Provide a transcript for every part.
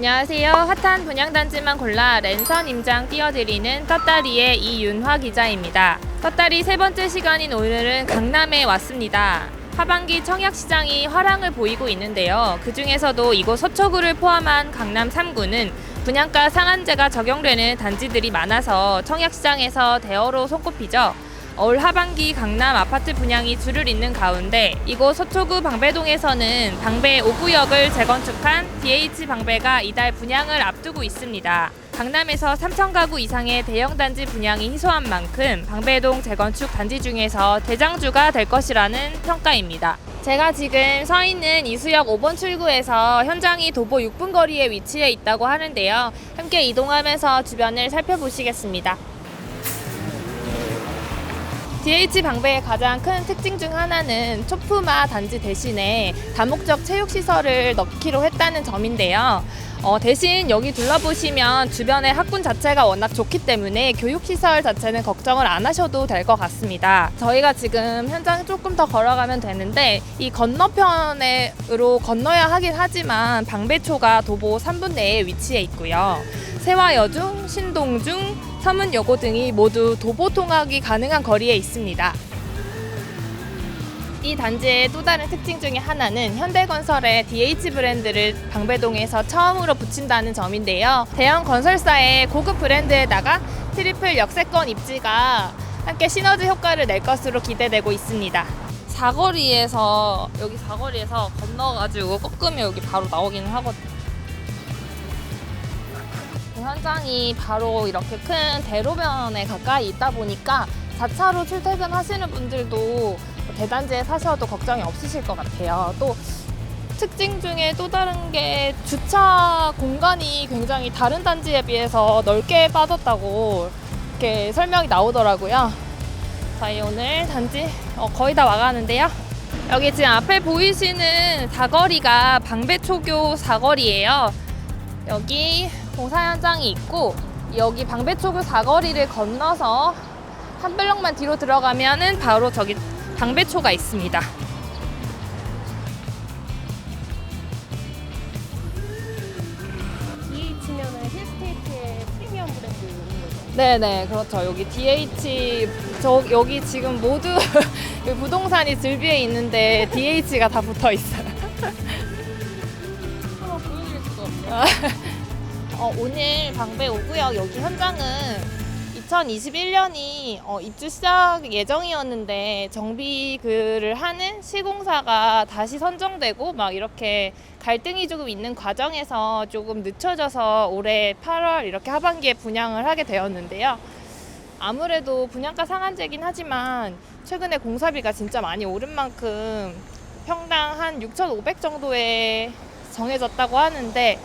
안녕하세요. 핫한 분양단지만 골라 랜선 임장 띄워드리는 떴다리의 이윤화 기자입니다. 떴다리 세 번째 시간인 오늘은 강남에 왔습니다. 하반기 청약시장이 화랑을 보이고 있는데요. 그 중에서도 이곳 서초구를 포함한 강남 3구는 분양가 상한제가 적용되는 단지들이 많아서 청약시장에서 대어로 손꼽히죠. 올 하반기 강남 아파트 분양이 줄을 잇는 가운데 이곳 서초구 방배동에서는 방배 5구역을 재건축한 DH 방배가 이달 분양을 앞두고 있습니다. 강남에서 3,000가구 이상의 대형 단지 분양이 희소한 만큼 방배동 재건축 단지 중에서 대장주가 될 것이라는 평가입니다. 제가 지금 서 있는 이수역 5번 출구에서 현장이 도보 6분 거리에 위치해 있다고 하는데요. 함께 이동하면서 주변을 살펴보시겠습니다. DH 방배의 가장 큰 특징 중 하나는 초품화 단지 대신에 다목적 체육시설을 넣기로 했다는 점인데요. 대신 여기 둘러보시면 주변의 학군 자체가 워낙 좋기 때문에 교육시설 자체는 걱정을 안 하셔도 될 것 같습니다. 저희가 지금 현장 조금 더 걸어가면 되는데 이 건너편으로 건너야 하긴 하지만 방배초가 도보 3분 내에 위치해 있고요. 세화여중, 신동중, 서문여고 등이 모두 도보 통학이 가능한 거리에 있습니다. 이 단지의 또 다른 특징 중에 하나는 현대건설의 DH 브랜드를 방배동에서 처음으로 붙인다는 점인데요. 대형 건설사의 고급 브랜드에다가 트리플 역세권 입지가 함께 시너지 효과를 낼 것으로 기대되고 있습니다. 사거리에서 건너가지고 꺾으면 여기 바로 나오기는 하거든요. 현장이 바로 이렇게 큰 대로변에 가까이 있다 보니까 4차로 출퇴근하시는 분들도 대단지에 사셔도 걱정이 없으실 것 같아요. 또 특징 중에 또 다른 게 주차 공간이 굉장히 다른 단지에 비해서 넓게 빠졌다고 이렇게 설명이 나오더라고요. 저희 오늘 단지 거의 다 와가는데요. 여기 지금 앞에 보이시는 사거리가 방배초교 사거리예요. 여기 공사 현장이 있고 여기 방배초교 사거리를 건너서 한 블럭만 뒤로 들어가면은 바로 저기 방배초가 있습니다. DH면은 힐스테이트의 프리미엄 브랜드 이런 거죠? 네네, 그렇죠. 여기 DH 여기 지금 모두 부동산이 즐비해 있는데 DH가 다 붙어 있어요. 한번 보여드릴 수가 없어요. 오늘 방배 5구역 여기 현장은 2021년이 입주 시작 예정이었는데 정비를 하는 시공사가 다시 선정되고 막 이렇게 갈등이 조금 있는 과정에서 조금 늦춰져서 올해 8월 이렇게 하반기에 분양을 하게 되었는데요. 아무래도 분양가 상한제긴 하지만 최근에 공사비가 진짜 많이 오른 만큼 평당 한 6,500 정도에 정해졌다고 하는데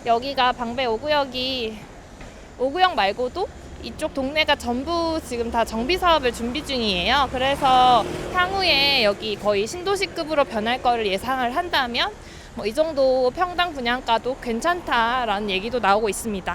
여기가 방배 5구역 말고도 이쪽 동네가 전부 지금 다 정비 사업을 준비 중이에요. 그래서 향후에 여기 거의 신도시급으로 변할 거를 예상을 한다면 이 정도 평당 분양가도 괜찮다라는 얘기도 나오고 있습니다.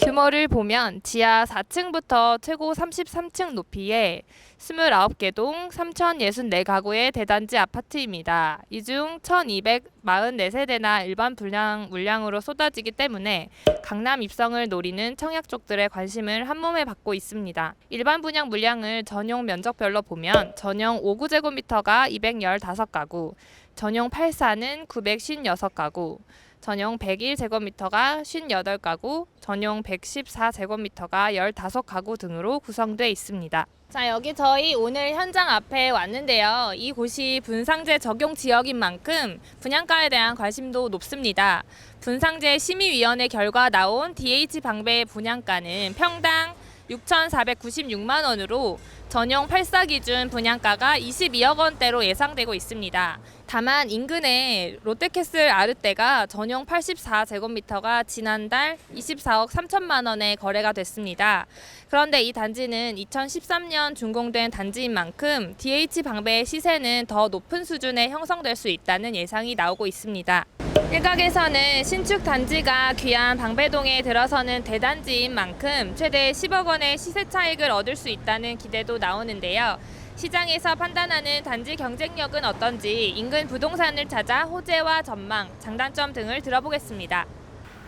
규모를 보면 지하 4층부터 최고 33층 높이에 29개 동 3,064가구의 대단지 아파트입니다. 이 중 1,244세대나 일반 분양 물량으로 쏟아지기 때문에 강남 입성을 노리는 청약 쪽들의 관심을 한몸에 받고 있습니다. 일반 분양 물량을 전용 면적별로 보면 전용 5구제곱미터가 215가구, 전용 8사는 956가구, 전용 101제곱미터가 58가구, 전용 114제곱미터가 15가구 등으로 구성되어 있습니다. 자, 여기 저희 오늘 현장 앞에 왔는데요. 이곳이 분상제 적용 지역인 만큼 분양가에 대한 관심도 높습니다. 분상제 심의위원회 결과 나온 DH 방배의 분양가는 평당 6,496만 원으로 전용 8사 기준 분양가가 22억 원대로 예상되고 있습니다. 다만 인근의 롯데캐슬 아르떼가 전용 84제곱미터가 지난달 24억 3천만 원에 거래가 됐습니다. 그런데 이 단지는 2013년 준공된 단지인 만큼 DH 방배의 시세는 더 높은 수준에 형성될 수 있다는 예상이 나오고 있습니다. 일각에서는 신축 단지가 귀한 방배동에 들어서는 대단지인 만큼 최대 10억 원의 시세 차익을 얻을 수 있다는 기대도 나오는데요. 시장에서 판단하는 단지 경쟁력은 어떤지 인근 부동산을 찾아 호재와 전망, 장단점 등을 들어보겠습니다.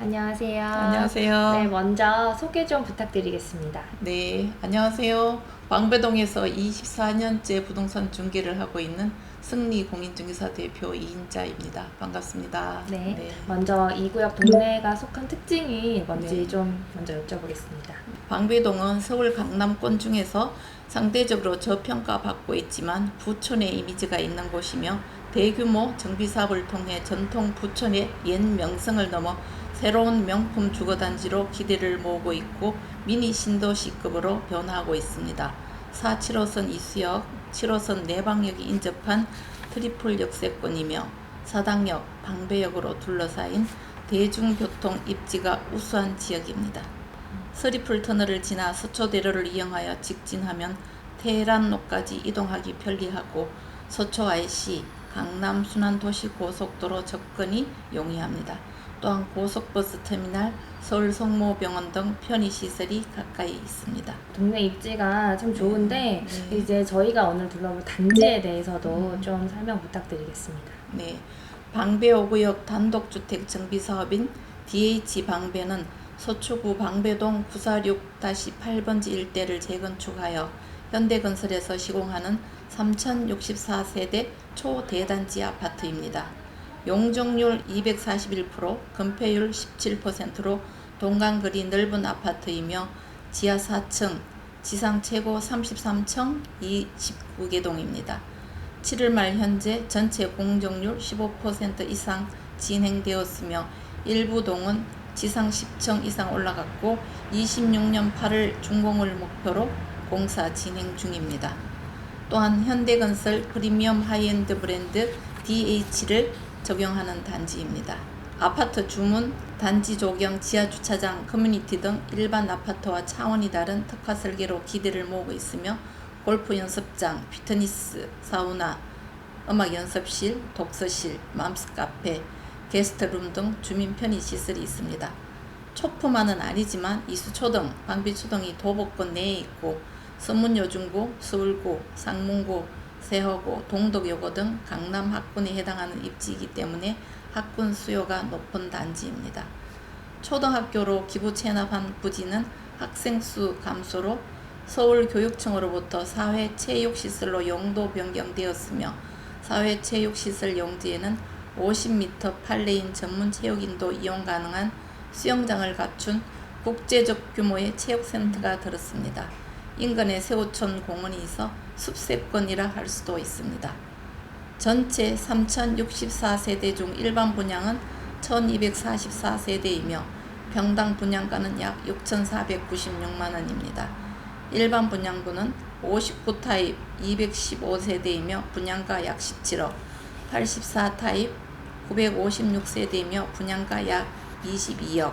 안녕하세요. 안녕하세요. 네, 먼저 소개 좀 부탁드리겠습니다. 네, 안녕하세요. 방배동에서 24년째 부동산 중개를 하고 있는 승리 공인중개사 대표 이인자입니다. 반갑습니다. 네, 먼저 이 구역 동네가 속한 특징이 뭔지 네. 좀 먼저 여쭤보겠습니다. 방배동은 서울 강남권 중에서 상대적으로 저평가받고 있지만 부촌의 이미지가 있는 곳이며 대규모 정비사업을 통해 전통 부촌의 옛 명성을 넘어 새로운 명품 주거단지로 기대를 모으고 있고 미니 신도시급으로 변화하고 있습니다. 4.75선 이수역, 7호선 내방역이 인접한 트리플 역세권이며 사당역, 방배역으로 둘러싸인 대중교통 입지가 우수한 지역입니다. 서리풀 터널을 지나 서초대로를 이용하여 직진하면 테헤란로까지 이동하기 편리하고 서초 IC, 강남 순환도시고속도로 접근이 용이합니다. 또한 고속버스 터미널, 서울 성모병원 등 편의시설이 가까이 있습니다. 동네 입지가 참 좋은데 네. 이제 저희가 오늘 둘러볼 단지에 대해서도 좀 설명 부탁드리겠습니다. 네, 방배 5구역 단독주택 정비사업인 DH 방배는 서초구 방배동 946-8번지 일대를 재건축하여 현대건설에서 시공하는 3064세대 초대단지 아파트입니다. 용적률 241%, 건폐율 17%로 동간거리 넓은 아파트이며 지하 4층, 지상 최고 33층 29개 동입니다. 7월 말 현재 전체 공정률 15% 이상 진행되었으며 일부 동은 지상 10층 이상 올라갔고 26년 8월 준공을 목표로 공사 진행 중입니다. 또한 현대건설 프리미엄 하이엔드 브랜드 DH를 적용하는 단지입니다. 아파트 주문, 단지 조경, 지하주차장, 커뮤니티 등 일반 아파트와 차원이 다른 특화 설계로 기대를 모으고 있으며 골프 연습장, 피트니스, 사우나, 음악 연습실, 독서실, 맘스 카페, 게스트룸 등 주민 편의 시설이 있습니다. 초품화는 아니지만 이수초등, 방비초등이 도보권 내에 있고 서문여중고, 서울고, 상문고, 세허고, 동덕여고 등 강남 학군에 해당하는 입지이기 때문에 학군 수요가 높은 단지입니다. 초등학교로 기부 체납한 부지는 학생 수 감소로 서울교육청으로부터 사회체육시설로 용도 변경되었으며 사회체육시설 용지에는 50m 8레인 전문 체육인도 이용 가능한 수영장을 갖춘 국제적 규모의 체육센터가 들었습니다. 인근에 세호천 공원이 있어 숲세권이라 할 수도 있습니다. 전체 3064세대 중 일반 분양은 1244세대이며 평당 분양가는 약 6496만원입니다. 일반 분양구는 59타입 215세대이며 분양가 약 17억, 84타입 956세대이며 분양가 약 22억,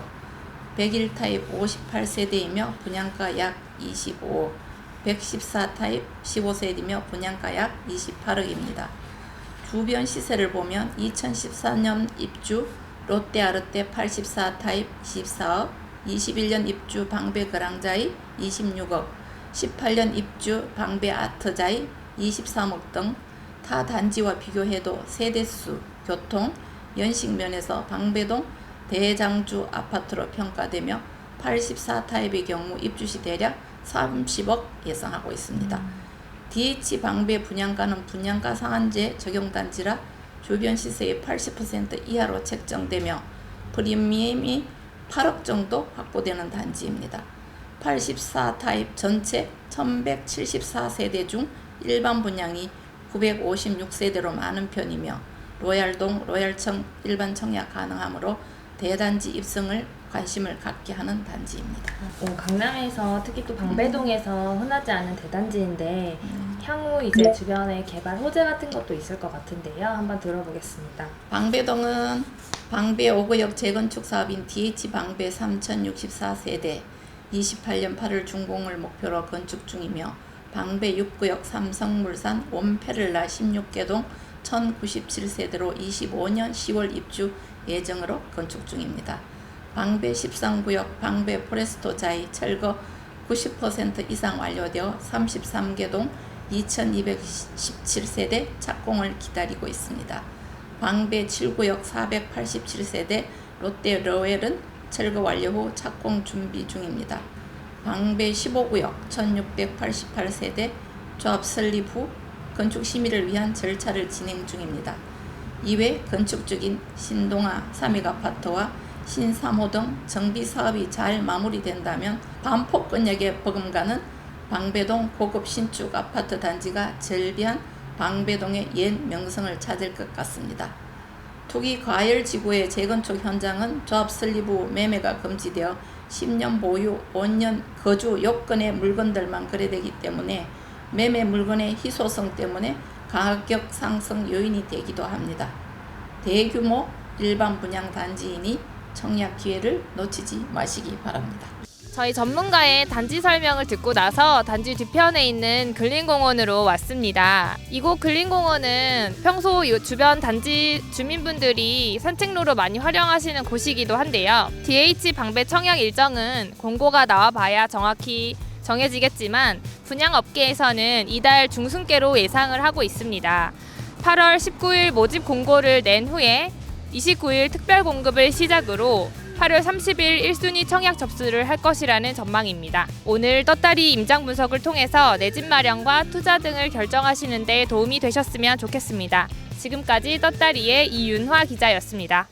101타입 58세대이며 분양가 약 25억, 114타입 15세대이며 분양가 약 28억입니다. 주변 시세를 보면 2014년 입주 롯데아르테 84타입 24억, 21년 입주 방배 그랑자이 26억, 18년 입주 방배 아트자이 23억 등 타 단지와 비교해도 세대수, 교통, 연식 면에서 방배동 대장주 아파트로 평가되며 84타입의 경우 입주시 대략 30억 예상하고 있습니다. DH 방배 분양가는 분양가 상한제 적용단지라 주변 시세의 80% 이하로 책정되며 프리미엄이 8억 정도 확보되는 단지입니다. 84타입 전체 1174세대 중 일반 분양이 956세대로 많은 편이며 로얄동, 로얄청 일반 청약 가능하므로 대단지 입성을 관심을 갖게 하는 단지입니다. 강남에서 특히 또 방배동에서 흔하지 않은 대단지인데 향후 이제 주변에 개발 호재 같은 것도 있을 것 같은데요. 한번 들어보겠습니다. 방배동은 방배 5구역 재건축 사업인 DH 방배 3064세대 28년 8월 준공을 목표로 건축 중이며 방배 6구역 삼성물산 옴페를라 16개동 1097세대로 25년 10월 입주 예정으로 건축 중입니다. 방배 13구역 방배 포레스토 자이 철거 90% 이상 완료되어 33개동 2217세대 착공을 기다리고 있습니다. 방배 7구역 487세대 롯데 로웰은 철거 완료 후 착공 준비 중입니다. 방배 15구역 1688세대 조합 설립 후 건축 심의를 위한 절차를 진행 중입니다. 이외 건축 중인 신동아 3익 아파트와 신3호 등 정비 사업이 잘 마무리된다면 반포권역에 버금가는 방배동 고급 신축 아파트 단지가 절비한 방배동의 옛 명성을 찾을 것 같습니다. 투기 과열 지구의 재건축 현장은 조합 설립 후 매매가 금지되어 10년 보유, 5년 거주 요건의 물건들만 거래되기 때문에 매매 물건의 희소성 때문에 가격 상승 요인이 되기도 합니다. 대규모 일반 분양 단지이니 청약 기회를 놓치지 마시기 바랍니다. 저희 전문가의 단지 설명을 듣고 나서 단지 뒤편에 있는 근린공원으로 왔습니다. 이곳 근린공원은 평소 이 주변 단지 주민분들이 산책로로 많이 활용하시는 곳이기도 한데요. DH 방배 청약 일정은 공고가 나와봐야 정확히 정해지겠지만 분양업계에서는 이달 중순께로 예상을 하고 있습니다. 8월 19일 모집 공고를 낸 후에 29일 특별 공급을 시작으로 8월 30일 1순위 청약 접수를 할 것이라는 전망입니다. 오늘 떴다리 임장 분석을 통해서 내 집 마련과 투자 등을 결정하시는 데 도움이 되셨으면 좋겠습니다. 지금까지 떴다리의 이윤화 기자였습니다.